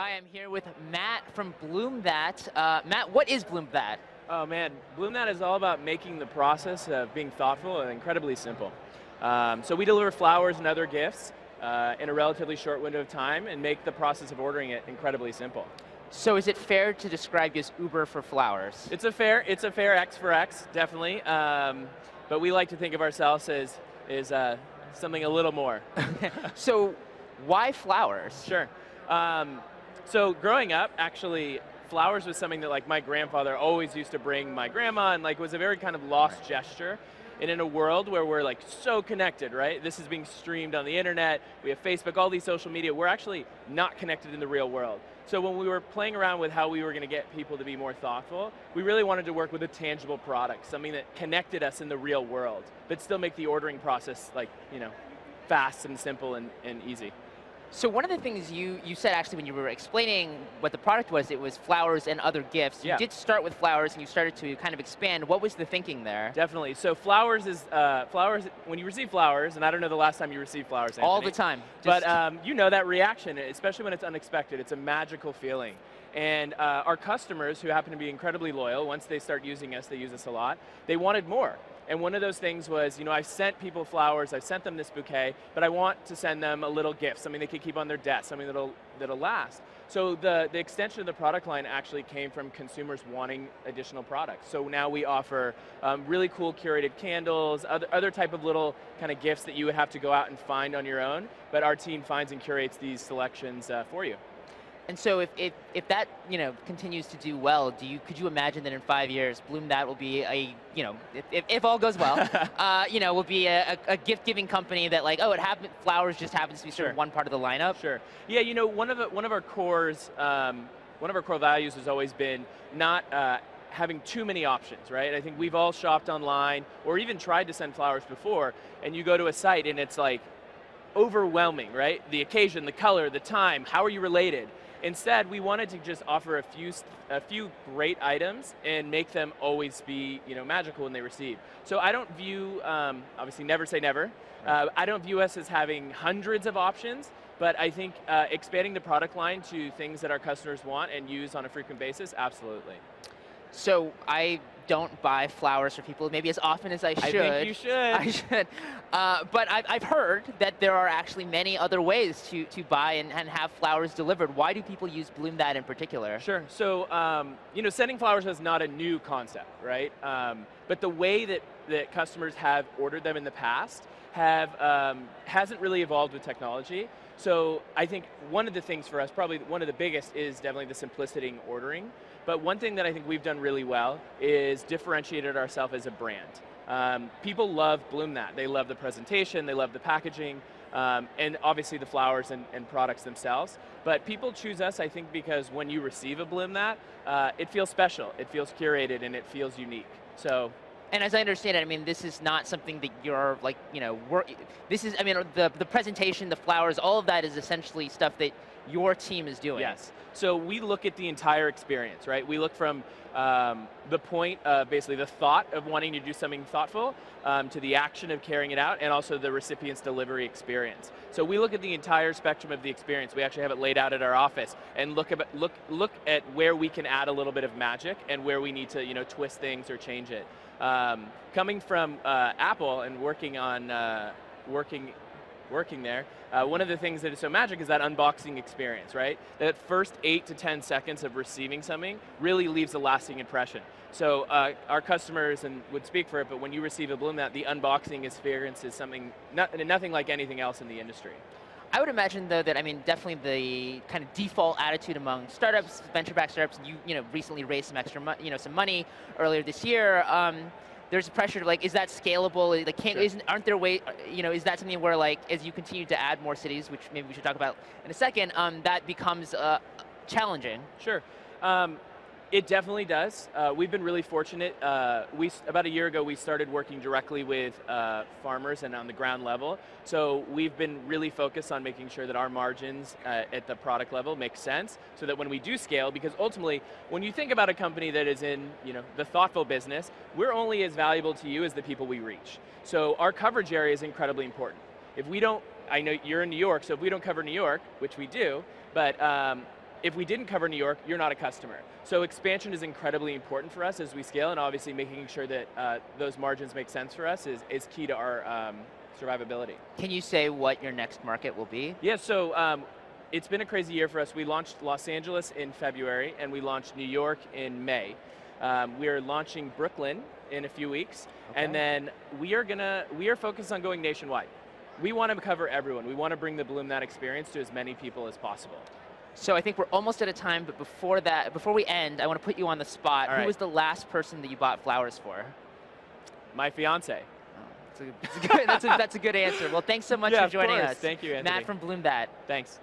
Hi, I'm here with Matt from BloomThat. Matt, what is BloomThat? Oh man, BloomThat is all about making the process of being thoughtful and incredibly simple. So we deliver flowers and other gifts in a relatively short window of time and make the process of ordering it incredibly simple. So is it fair to describe you as Uber for flowers? It's a fair X for X, definitely. But we like to think of ourselves as something a little more. So why flowers? Sure. So growing up, actually, flowers was something that like my grandfather always used to bring my grandma, and like was a very kind of lost gesture. And in a world where we're like so connected, right? This is being streamed on the internet, we have Facebook, all these social media, we're actually not connected in the real world. So when we were playing around with how we were going to get people to be more thoughtful, we really wanted to work with a tangible product, something that connected us in the real world, but still make the ordering process like, fast and simple and easy. So one of the things you said actually when you were explaining what the product was, it was flowers and other gifts. You did start with flowers and you started to kind of expand. What was the thinking there? Definitely. So flowers is, when you receive flowers, and I don't know the last time you received flowers, Anthony. All the time. But you know that reaction, especially when it's unexpected, it's a magical feeling. And our customers, who happen to be incredibly loyal, once they start using us, they use us a lot, they wanted more. And one of those things was, I've sent people flowers, I've sent them this bouquet, but I want to send them a little gift, something they can keep on their desk, something that'll last. So the extension of the product line actually came from consumers wanting additional products. So now we offer really cool curated candles, other type of little kind of gifts that you would have to go out and find on your own, but our team finds and curates these selections for you. And so if that continues to do well, could you imagine that in 5 years, BloomThat will be a if all goes well, will be a gift-giving company that flowers just happens to be sort of one part of the lineup? Sure. Yeah, one of our core values has always been not having too many options, right? I think we've all shopped online or even tried to send flowers before, and you go to a site and it's like overwhelming, right? The occasion, the color, the time, how are you related? Instead, we wanted to just offer a few great items and make them always be magical when they receive. So I don't view, obviously never say never, I don't view us as having hundreds of options, but I think expanding the product line to things that our customers want and use on a frequent basis, absolutely. So I don't buy flowers for people maybe as often as I should. I think you should. I should. But I've heard that there are actually many other ways to buy and have flowers delivered. Why do people use BloomThat in particular? Sure. So, sending flowers is not a new concept, right? But the way that customers have ordered them in the past hasn't really evolved with technology. So I think one of the things for us, probably one of the biggest, is definitely the simplicity in ordering. But one thing that I think we've done really well is differentiated ourselves as a brand. People love BloomThat. They love the presentation, they love the packaging, and obviously the flowers and products themselves. But people choose us, I think, because when you receive a BloomThat, it feels special, it feels curated, and it feels unique. So. And as I understand it, I mean, this is not something that you're this is, the presentation, the flowers, all of that is essentially stuff that your team is doing. Yes. So we look at the entire experience, right? We look from the point of basically the thought of wanting to do something thoughtful to the action of carrying it out, and also the recipient's delivery experience. So we look at the entire spectrum of the experience. We actually have it laid out at our office and look at where we can add a little bit of magic and where we need to twist things or change it. Coming from Apple and working on working there, one of the things that is so magic is that unboxing experience, right? That first 8 to 10 seconds of receiving something really leaves a lasting impression. So our customers would speak for it, but when you receive a BloomThat, the unboxing experience is nothing like anything else in the industry. I would imagine, though, that definitely the kind of default attitude among startups, venture-backed startups. You recently raised some extra some money earlier this year. There's a pressure to is that scalable? Sure. Aren't there ways? Is that something where as you continue to add more cities, which maybe we should talk about in a second, that becomes challenging? Sure. It definitely does. We've been really fortunate. About a year ago, we started working directly with farmers and on the ground level. So we've been really focused on making sure that our margins at the product level make sense, so that when we do scale, because ultimately, when you think about a company that is in the thoughtful business, we're only as valuable to you as the people we reach. So our coverage area is incredibly important. If we don't, I know you're in New York, so if we don't cover New York, which we do, but if we didn't cover New York, you're not a customer. So expansion is incredibly important for us as we scale, and obviously making sure that those margins make sense for us is key to our survivability. Can you say what your next market will be? Yeah, so it's been a crazy year for us. We launched Los Angeles in February, and we launched New York in May. We are launching Brooklyn in a few weeks, and then we are focused on going nationwide. We want to cover everyone. We want to bring the BloomThat experience to as many people as possible. So I think we're almost out of time, but before we end, I want to put you on the spot. Who was the last person that you bought flowers for? My fiance. Oh, that's a good answer. Well, thanks so much for joining us. Thank you, Anthony. Matt from BloomThat. Thanks.